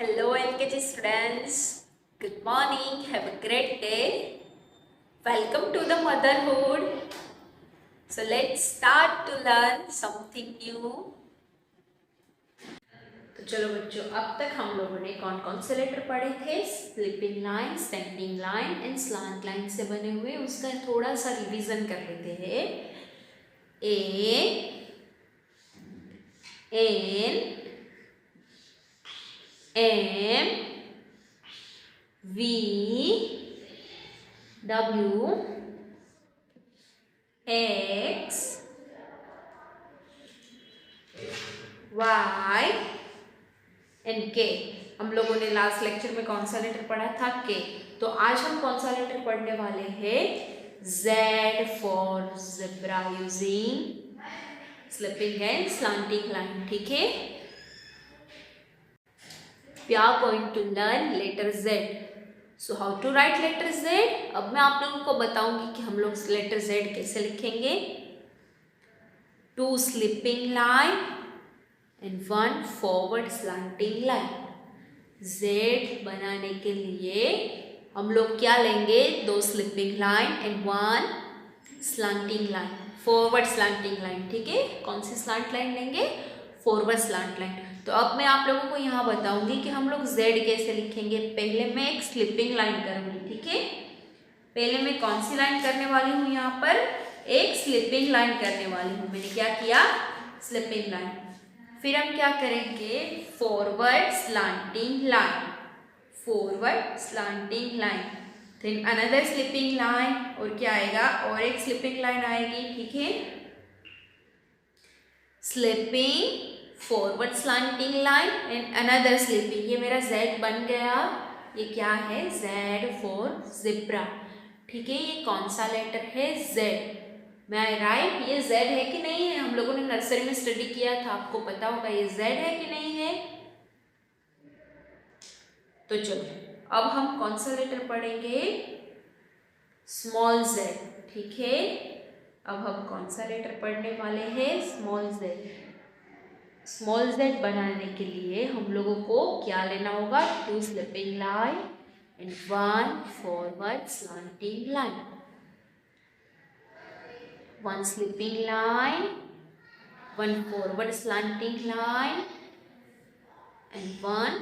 Hello LKG students, good morning, have a great day. Welcome to the motherhood. So let's start to learn something new. तो चलो बच्चों, अब तक हम लोगों ने कौन कौन से लेटर पढ़े थे? Sleeping line, standing line and slant line से बने हुए। उसका थोड़ा सा रिवीजन कर लेते हैं। A, N, M, V, W, X, Y and K। हम लोगों ने लास्ट लेक्चर में कौन सा लेटर पढ़ा था? K। तो आज हम कौन सा लेटर पढ़ने वाले हैं? Z for zebra using sleeping and slanting line. ठीक है, we are going to learn letter Z. So how to write letter Z? अब मैं आप लोगों को बताऊंगी कि हम लोग लेटर Z कैसे लिखेंगे। 2 sleeping line and 1 forward slanting line. Z बनाने के लिए हम लोग क्या लेंगे? 2 sleeping line and 1 slanting line, forward slanting line. ठीक है, कौन सी स्लांट लाइन लेंगे? Forward slant line. तो अब मैं आप लोगों को यहाँ बताऊंगी कि हम लोग Z कैसे लिखेंगे। पहले मैं एक स्लिपिंग लाइन करूंगी। ठीक है, पहले मैं कौन सी लाइन करने वाली हूँ? यहाँ पर एक स्लिपिंग लाइन करने वाली हूँ। मैंने क्या किया? Sleeping line. फिर हम क्या करेंगे? Forward slanting line, forward slanting line, then another sleeping line, और क्या आएगा? और एक स्लिपिंग लाइन आएगी। ठीक है, sleeping, forward slanting line and another sleeping. ये मेरा Z बन गया। ये क्या है? Z for zebra. ठीक है, ये कौन सा लेटर है? Z। मैं राइट, ये Z है कि नहीं है? हम लोगों ने नर्सरी में स्टडी किया था, आपको पता होगा ये Z है कि नहीं है। तो चलो अब हम कौन सा लेटर पढ़ेंगे? Small Z। ठीक है, अब हम कौन सा लेटर पढ़ने वाले हैं? Small Z। स्मॉल Z बनाने के लिए हम लोगों को क्या लेना होगा? 2 sleeping line and 1 forward slanting line. 1 sleeping line, 1 forward slanting line and 1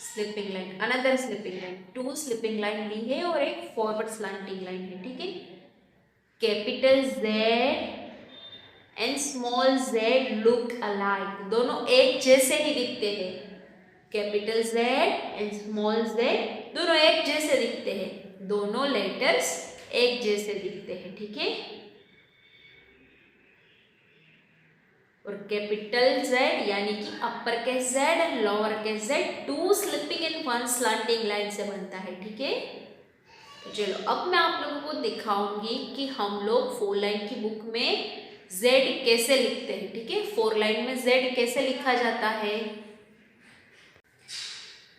sleeping line, another sleeping line. 2 sleeping line ली है और एक फॉरवर्ड स्लांटिंग लाइन है। ठीक है, capital Z and small Z look alike, दोनों एक जैसे ही दिखते हैं। Capital Z and small Z दोनों एक जैसे दिखते हैं, दोनों लेटर्स एक जैसे दिखते हैं। ठीक है, और कैपिटल Z यानी कि upper case Z and lower case Z 2 sleeping and 1 slanting line से बनता है। ठीक है, तो चलो अब मैं आप लोगों को दिखाऊंगी कि हम लोग 4 लाइन की बुक में Z कैसे लिखते हैं। ठीक है, 4 लाइन में Z कैसे लिखा जाता है?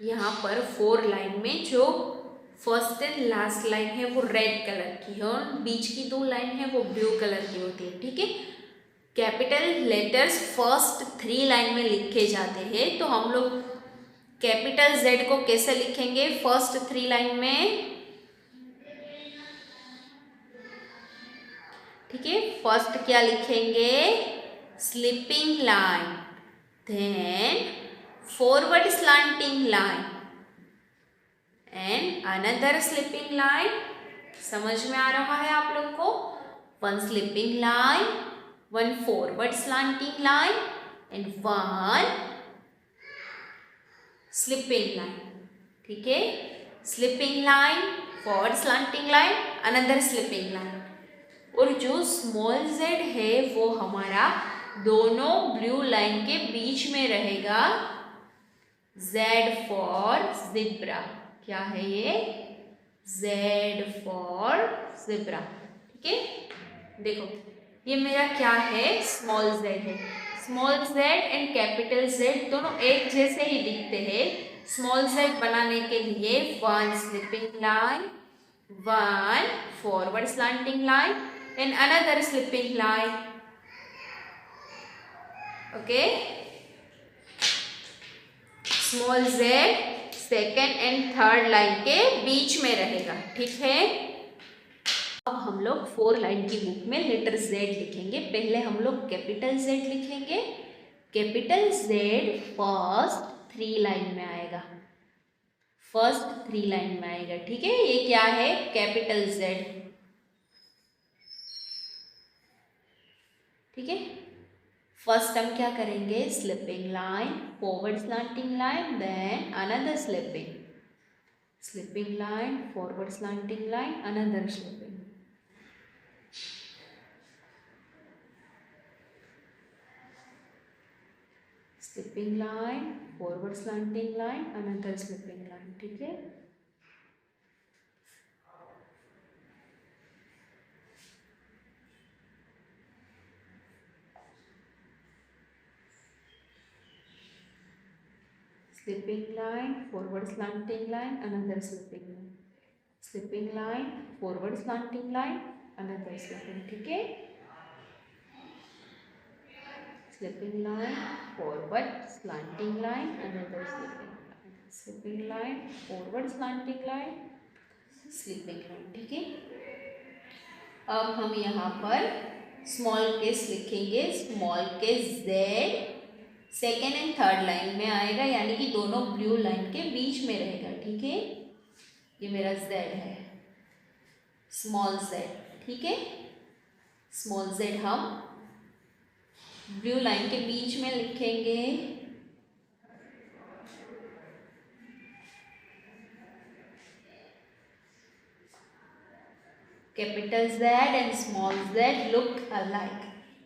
यहाँ पर 4 लाइन में जो फर्स्ट एंड लास्ट लाइन है वो रेड कलर की है और बीच की 2 लाइन है वो ब्लू कलर की होती है। ठीक है, कैपिटल लेटर्स फर्स्ट 3 लाइन में लिखे जाते हैं। तो हम लोग कैपिटल Z को कैसे लिखेंगे फर्स्ट 3 लाइन में? ठीक है, फर्स्ट क्या लिखेंगे? Sleeping line, then forward slanting line and another sleeping line. समझ में आ रहा है आप लोग को? 1 sleeping line, 1 forward slanting line and 1 sleeping line. ठीक है, sleeping line, forward slanting line, another sleeping line. और जो स्मॉल Z है वो हमारा दोनों ब्लू लाइन के बीच में रहेगा। Z for zebra. क्या है ये? Z for zebra. ठीक है, देखो ये मेरा क्या है? स्मॉल Z है। Small Z and capital Z दोनों एक जैसे ही दिखते हैं। स्मॉल Z बनाने के लिए 1 sleeping line, 1 forward slanting line and another slipping line. Okay, small Z second and third line के बीच में रहेगा, ठीक है। अब हम लोग 4 लाइन की बुक में लेटर जेड लिखेंगे। पहले हम लोग कैपिटल जेड लिखेंगे। कैपिटल जेड फर्स्ट 3 लाइन में आएगा, फर्स्ट 3 लाइन में आएगा, ठीक है। ये क्या है? कैपिटल जेड, ठीक है। फर्स्ट हम क्या करेंगे? Sleeping line, forward slanting line, then another sleeping, sleeping line, forward slanting line, another sleeping, sleeping line, forward slanting line, another sleeping line, ठीक है। Slipping line, forward slanting line, another slipping line, slipping line, forward slanting line, another slipping, ठीक है। Slipping line, forward slanting line, another slipping line, slipping line, forward slanting line, slipping line, ठीक है। अब हम यहाँ पर स्मॉल केस लिखेंगे। Small case Z second and third line में आएगा, यानी कि दोनों ब्लू लाइन के बीच में रहेगा, ठीक है। ये मेरा जेड है, स्मॉल जेड, ठीक है। स्मॉल जेड हम ब्लू लाइन के बीच में लिखेंगे। Capital Z and small Z look alike,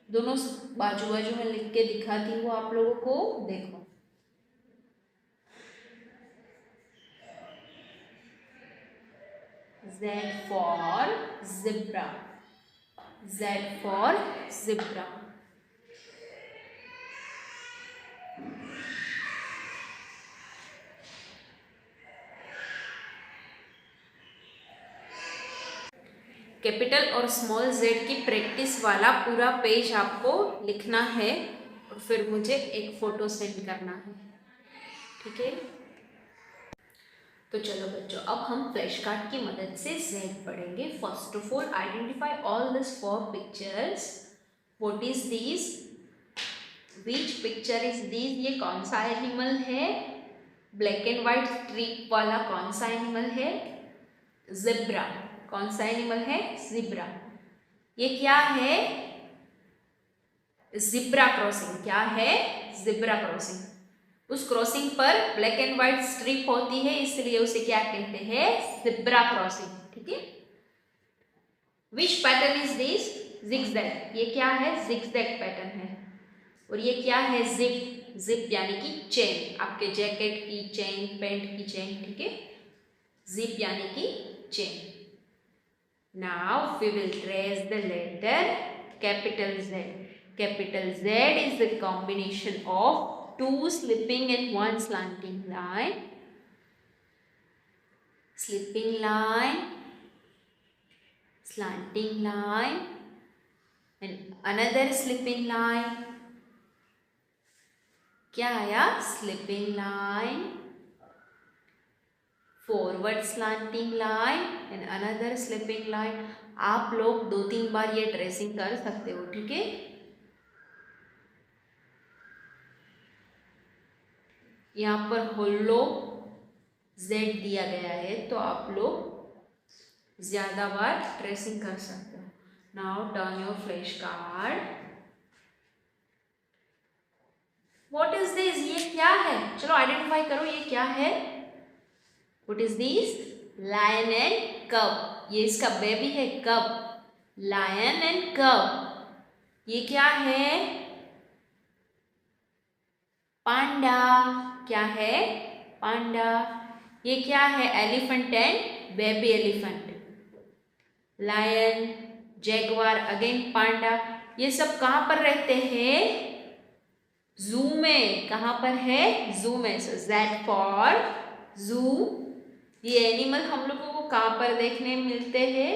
दोनों बाजू बाजू में लिख के दिखाती हूँ आप लोगों को, देखो। Z for zebra, Z for zebra, capital और स्मॉल जेड की प्रैक्टिस वाला पूरा पेज आपको लिखना है और फिर मुझे एक फ़ोटो सेंड करना है, ठीक है। तो चलो बच्चों, अब हम फ्लैश कार्ड की मदद से जेड पढ़ेंगे। First of all identify all this 4 pictures. What is this? Which picture is this? ये कौन सा एनिमल है? ब्लैक एंड व्हाइट स्ट्रिप वाला कौन सा एनिमल है? ज़ेब्रा। कौन सा एनिमल है? ज़ेब्रा। ये क्या है? Zebra crossing. क्या है? Zebra crossing. उस क्रॉसिंग पर ब्लैक एंड व्हाइट स्ट्रिप होती है, इसलिए उसे क्या कहते हैं? ज़ेब्रा क्रॉसिंग, ठीक है। Which pattern is this? Zigzag. ये क्या है? जिगजैग पैटर्न है। और ये क्या है? जिप। जिप यानी कि चेन, आपके जैकेट की चेन, पैंट की चेन, ठीक है। जिप यानी कि chain. Now we will trace the letter capital Z. Capital Z is the combination of 2 slipping and 1 slanting line. Slipping line, slanting line, and another slipping line. क्या आया? Sleeping line, forward slanting line and another sleeping line. आप लोग 2-3 बार ये tracing कर सकते हो, ठीक है। यहाँ पर होलो जेड दिया गया है, तो आप लोग ज्यादा बार ट्रेसिंग कर सकते हो। Now turn your flash card. What is this? ये क्या है? चलो आइडेंटिफाई करो, ये क्या है? What is this? Lion and cub. ये इसका बेबी है, cub. Lion and cub. ये क्या है? पांडा। क्या है? पांडा। ये क्या है? Elephant and baby elephant. Lion, jaguar, again panda. ये सब कहाँ पर रहते हैं? जू में। कहाँ पर है? जू में। सो Z फॉर जू। ये एनिमल हम लोगों को कहाँ पर देखने मिलते हैं?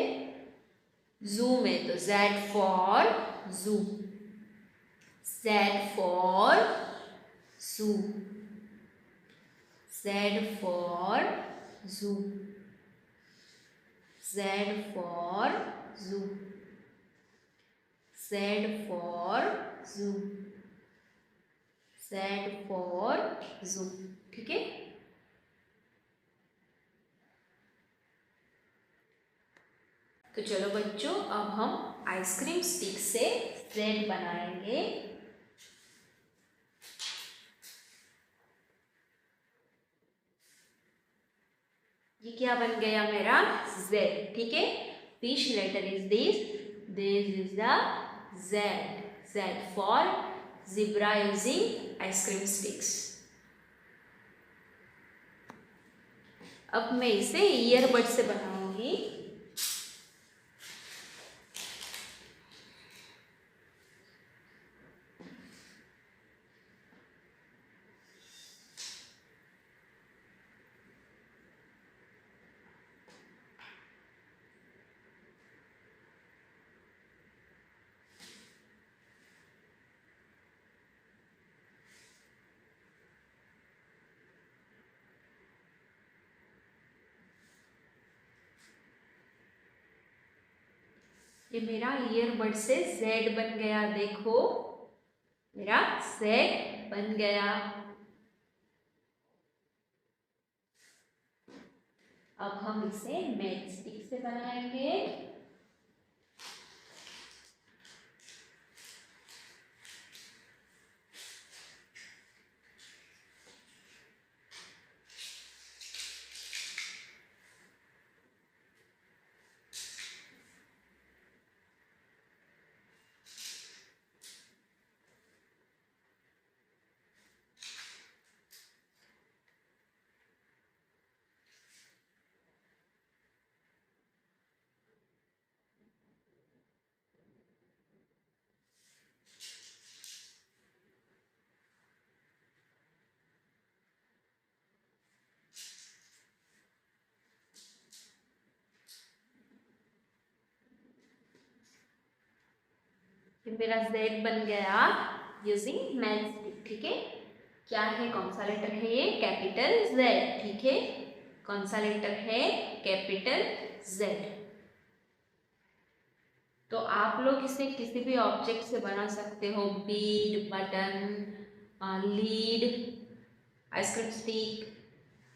जू में। तो Z फॉर जू, Z फॉर जू। Z for zoo. Z for zoo. Z for zoo. Z for zoo. ठीक है। तो चलो बच्चों, अब हम आइसक्रीम स्टिक से Z बनाएंगे। ये क्या बन गया मेरा Z, ठीक है। Which letter is this? This is the Z. Z for zebra using ice cream sticks. अब मैं इसे ईयरबड से बनाऊंगी। ये मेरा ईयरबड से Z बन गया। देखो मेरा Z बन गया। अब हम इसे मैच स्टिक से बनाएंगे। मेरा Z बन गया यूजिंग मैच स्टिक, ठीक है। क्या है, कौन सा लेटर है ये? कैपिटल Z, ठीक है। कौन सा लेटर है? Capital Z। तो आप लोग इसे किसी भी ऑब्जेक्ट से बना सकते हो, Beed, button, lead, ice cream stick,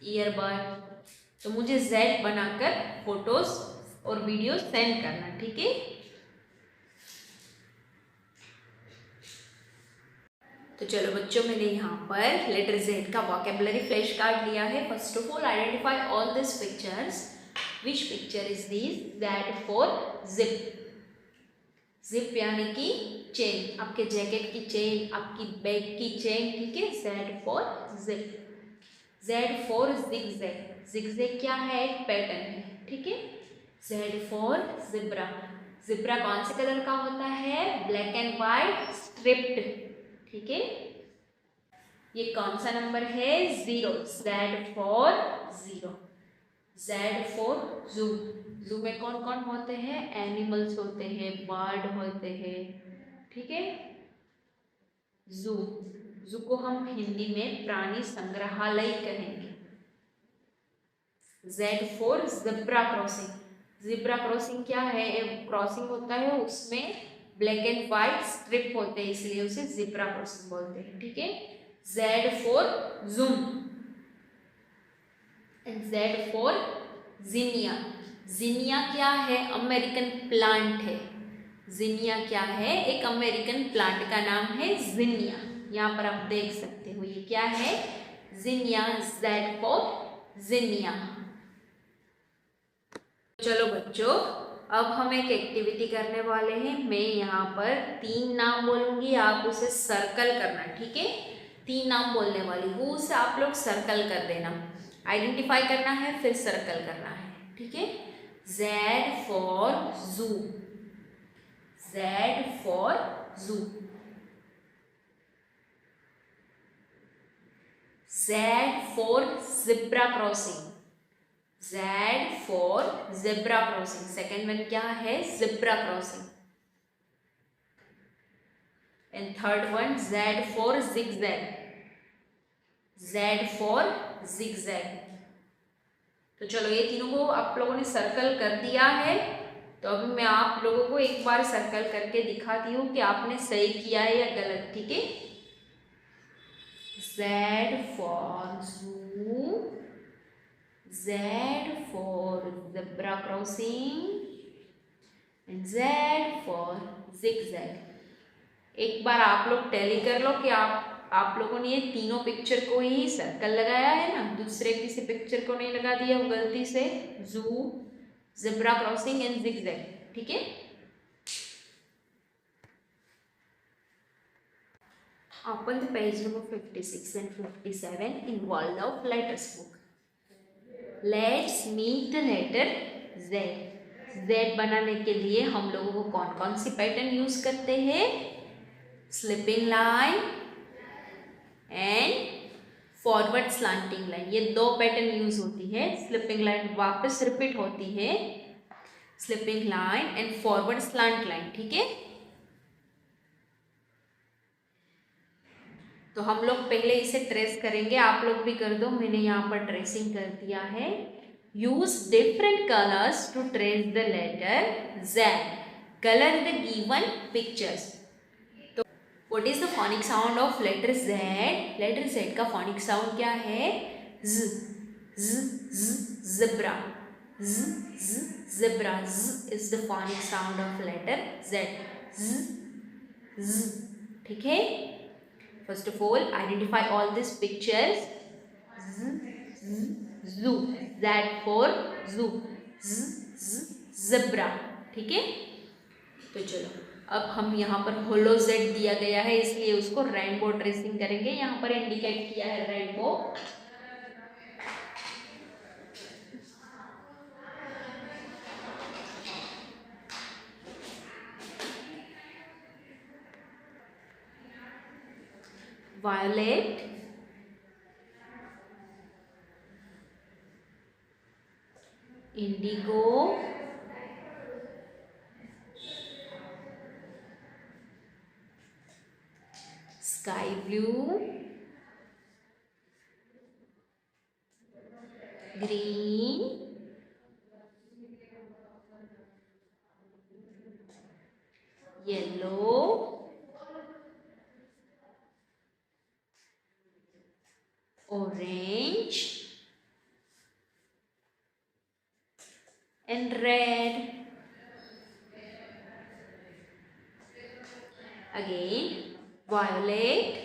earbud. तो मुझे Z बनाकर फोटोज और वीडियो सेंड करना, ठीक है। तो चलो बच्चों, मैंने यहाँ पर लेटर Z का वोकेबुलरी फ्लैश कार्ड लिया है। First of all identify all this pictures. Which picture is this? That for zip. Zip यानी कि चेन, आपके जैकेट की चेन, आपकी बैग की चेन, ठीक है। Z for zip. Z for zigzag. Zigzag क्या है? एक पैटर्न है, ठीक है। Z for zebra. जिब्रा कौन से कलर का होता है? ब्लैक एंड व्हाइट स्ट्रिप्ड, ठीक है। ये कौन सा नंबर है? 0। Z for 0। Z फॉर जू। जू में कौन कौन होते हैं? एनिमल्स होते हैं, बर्ड होते हैं, ठीक है। जू, जू को हम हिंदी में प्राणी संग्रहालय कहेंगे। Z for zebra crossing. Zebra crossing क्या है? एक क्रॉसिंग होता है, उसमें ब्लैक एंड व्हाइट स्ट्रिप होते हैं, इसलिए उसे ज़ेब्रा क्रॉसिंग बोलते हैं, ठीक है। Z for zoom and Z for zinnia. Zinnia क्या है? अमेरिकन प्लांट है। जिनिया क्या है? एक अमेरिकन प्लांट का नाम है जिनिया। यहाँ पर आप देख सकते हो, ये क्या है? जिनिया। Z for जिनिया। चलो बच्चों, अब हम एक एक्टिविटी करने वाले हैं। मैं यहाँ पर 3 नाम बोलूँगी, आप उसे सर्कल करना, ठीक है। 3 नाम बोलने वाली हूँ, उसे आप लोग सर्कल कर देना। आइडेंटिफाई करना है, फिर सर्कल करना है, ठीक है। Z फॉर जू। Z फॉर जू। Z for zebra crossing. Z for zebra crossing. Second one क्या है? Zebra crossing. And third one Z for zigzag. Z for zigzag। तो चलो ये तीनों को आप लोगों ने सर्कल कर दिया है। तो अभी मैं आप लोगों को एक बार सर्कल करके दिखाती हूँ कि आपने सही किया है या गलत। ठीक है, Z for zoo, Z for zebra crossing and Z for zigzag। एक बार आप लोग टैली कर लो कि आप लोगों ने ये तीनों पिक्चर को ही सर्कल लगाया है ना, दूसरे किसी पिक्चर को नहीं लगा दिया वो गलती से। जू, ज़ेब्रा क्रॉसिंग एंड जिगजैग। ठीक है, open the page number 56 and 57 in Waldorf letters book. Let's meet the letter Z। Z बनाने के लिए हम लोगों को कौन कौन सी पैटर्न यूज करते हैं? Sleeping line and forward slanting line, ये दो पैटर्न यूज होती है। स्लिपिंग लाइन वापस रिपीट होती है, sleeping line and forward slant line. ठीक है, तो हम लोग पहले इसे ट्रेस करेंगे, आप लोग भी कर दो, मैंने यहाँ पर ट्रेसिंग कर दिया है। Use different colours to trace the letter Z, colour the given pictures. तो what is the phonic sound of letter Z? Letter Z का फोनिक साउंड क्या है? Z, Z, Z, zebra, Z, Z, zebra, Z is the phonic sound of letter Z, Z, Z। ठीक है, first of all identify all these pictures। Z, Z, zoo, Z for zoo, Z, Z, zebra। ठीक है, तो चलो अब हम यहाँ पर होलो Z दिया गया है इसलिए उसको रेनबो ट्रेसिंग करेंगे। यहाँ पर इंडिकेट किया है rainbow. Violet, Indigo, sky blue, green, yellow, orange and red। Again violet,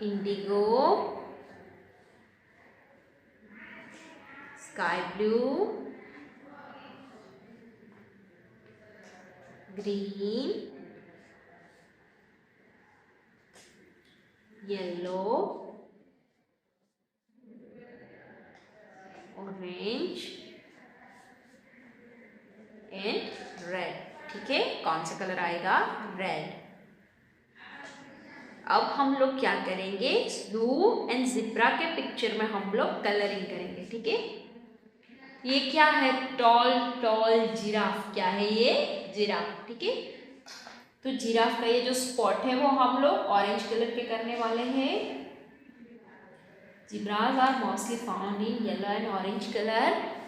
indigo, sky blue, green, yellow, orange and red. ठीक है, कौन सा कलर आएगा? रेड। अब हम लोग क्या करेंगे? जू एंड जिब्रा के पिक्चर में हम लोग कलरिंग करेंगे। ठीक है, ये क्या है? Toll toll giraffe. क्या है ये? जिराफ। ठीक है, तो जिराफ का ये जो स्पॉट है वो हम लोग ऑरेंज कलर के करने वाले हैं। Zebras are mostly found in yellow and orange colour.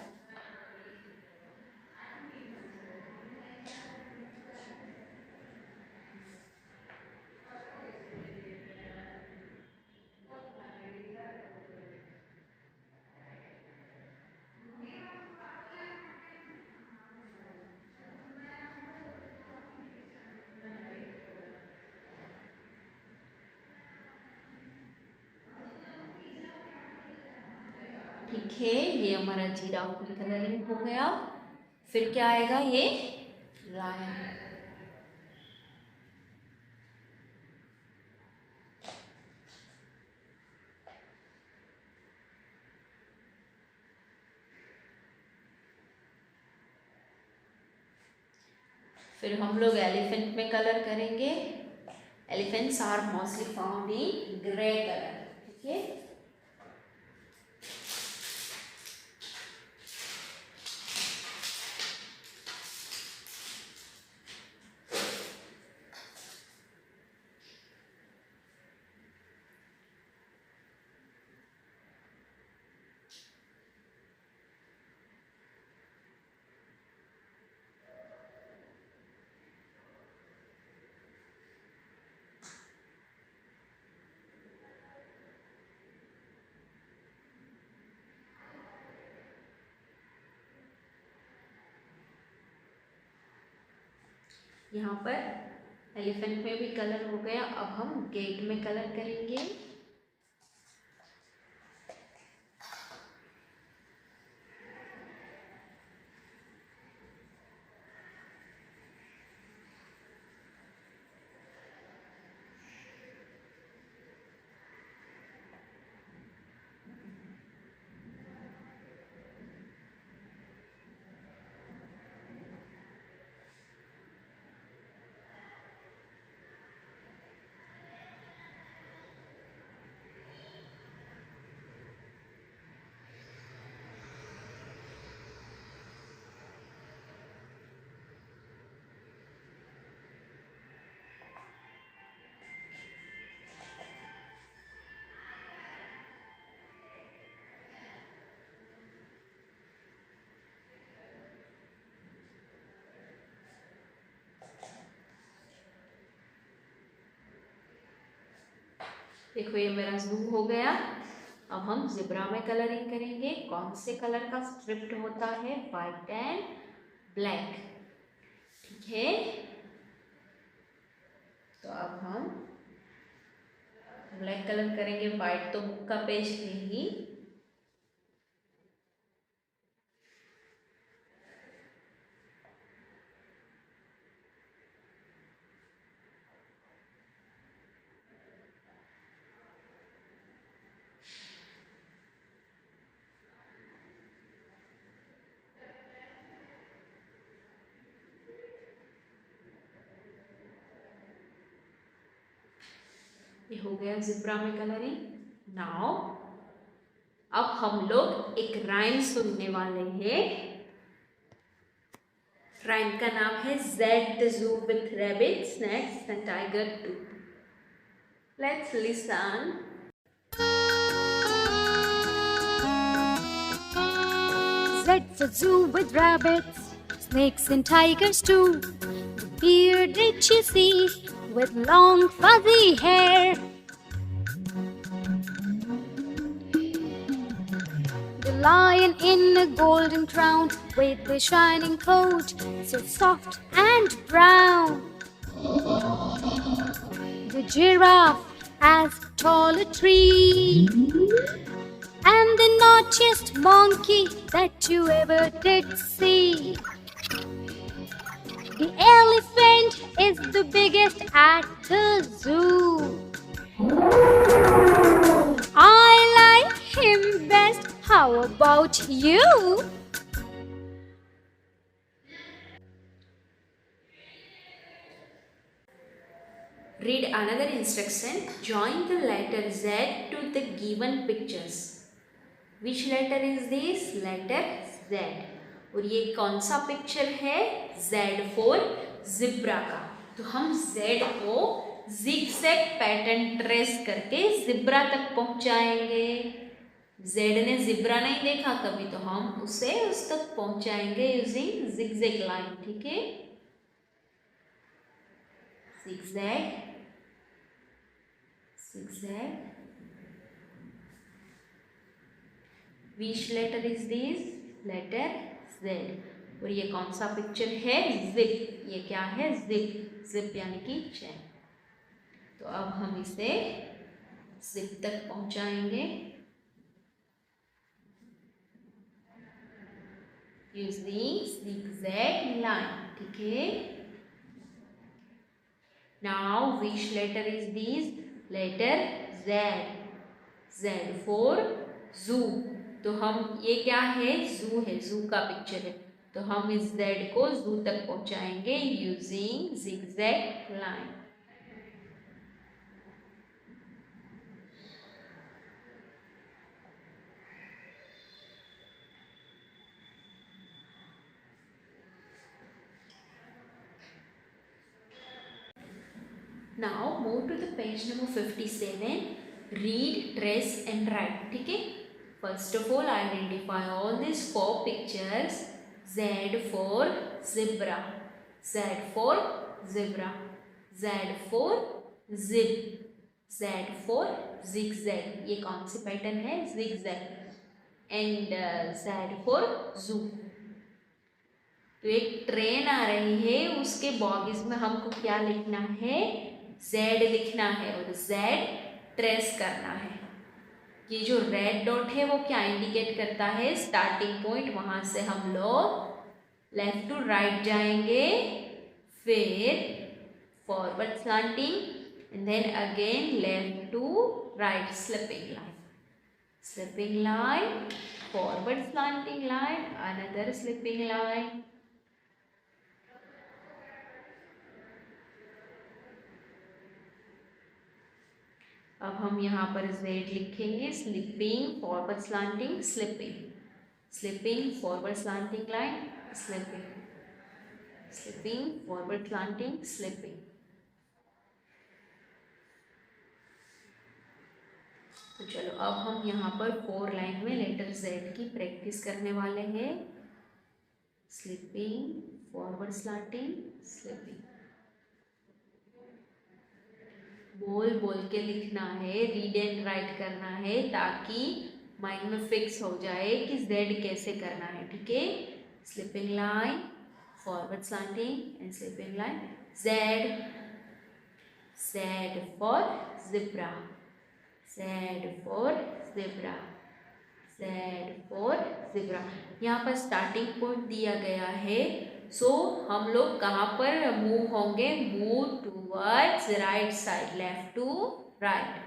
ठीक है, ये हमारा जिराफ का कलरिंग हो गया। फिर क्या आएगा? ये लायन। फिर हम लोग एलिफेंट में कलर करेंगे। Elephants are mostly found in grey colour. ठीक है, यहाँ पर एलिफेंट में भी कलर हो गया। अब हम गेट में कलर करेंगे। देखो ये मेरा जू हो गया। अब हम ज़ेब्रा में कलरिंग करेंगे। कौन से कलर का स्ट्रिप्ड होता है? White and black. ठीक है, तो अब हम ब्लैक कलर करेंगे। वाइट तो बुक का पेज है ही। ये हो गया ज़ेब्रा में कलरिंग। नाउ अब हम लोग एक राइम सुनने वाले हैं। राइम का नाम है Z the zoo with rabbit, snakes and tiger too. Let's listen. Zed's a zoo with rabbits, snakes and tigers too. The bearded you see with long fuzzy hair. The lion in a golden crown with a shining coat, so soft and brown. The giraffe as tall a tree, and the naughtiest monkey that you ever did see. The elephant is the biggest at the zoo. I like him best. How about you? Read another instruction. Join the letter Z to the given pictures. Which letter is this? Letter Z. और ये कौन सा picture है? Z for zebra का। तो हम Z को zigzag pattern trace करके जिब्रा तक पहुंचाएंगे। Z ने जिब्रा नहीं देखा कभी, तो हम उसे उस तक पहुंचाएंगे यूजिंग zigzag लाइन। ठीक है, zigzag, zigzag. Which letter is this? Letter Z. और ये कौन सा पिक्चर है? जिप। ये क्या है? जिप। जिप यानी कि चैन। तो अब हम इसे जिप तक पहुंचाएंगे यूजिंग zigzag line। ठीक है, now which letter is this? Letter Z. Z for zoo। तो हम ये क्या है? जू है, जू का पिक्चर है। तो हम इस Z को जू तक पहुंचाएंगे using zigzag line. Now move to the page number 57. Read, trace and write. ठीक है, first of all identify all these four pictures. Z for zebra, Z for zebra, Z for zip, Z for zigzag. ये कौन सी pattern है? zigzag. And Z for zoo. तो एक train आ रही है, उसके बॉगीज में हमको क्या लिखना है, Z लिखना है और Z ट्रेस करना है। ये जो रेड डॉट है वो क्या इंडिकेट करता है, स्टार्टिंग पॉइंट, वहां से हम लोग लेफ्ट टू राइट जाएंगे, फिर forward slanting and then again left to right sleeping line, slipping line, forward slanting line, another slipping line. अब हम यहाँ पर Z लिखेंगे, sleeping, forward slanting, sleeping, sleeping, forward slanting line, sleeping, sleeping, forward slanting, sleeping. तो चलो अब हम यहाँ पर 4 लाइन में लेटर Z की प्रैक्टिस करने वाले हैं। स्लिपिंग, फॉरवर्ड स्लांटिंग, स्लिपिंग, बोल बोल के लिखना है, रीड एंड राइट करना है, ताकि माइंड में फिक्स हो जाए कि Z कैसे करना है। ठीक है, sleeping line, forward slanting and sleeping line, Z, Z for zebra, Z for zebra, Z for zebra। यहाँ पर स्टार्टिंग पॉइंट दिया गया है, सो हम लोग कहाँ पर मूव होंगे, move towards right side, left to right,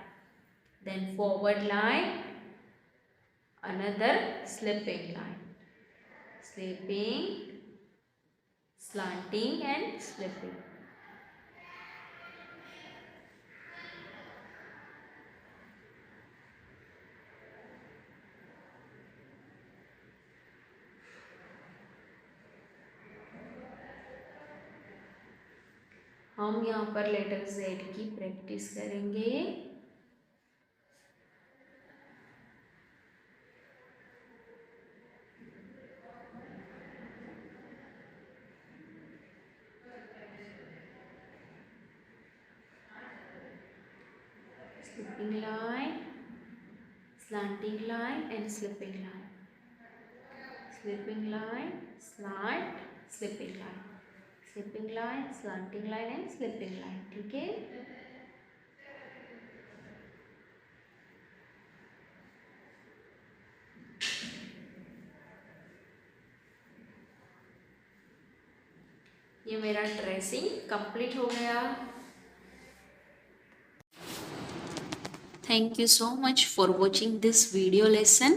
then forward line, another sleeping line, sleeping, slanting and sleeping. हम यहाँ पर लेटर Z की प्रैक्टिस करेंगे। Sleeping line, slanting line and sleeping line, sleeping line, slant, sleeping line, sleeping line, slanting line and sleeping line. ठीक है, ये मेरा tracing complete हो गया। Thank you so much for watching this video lesson.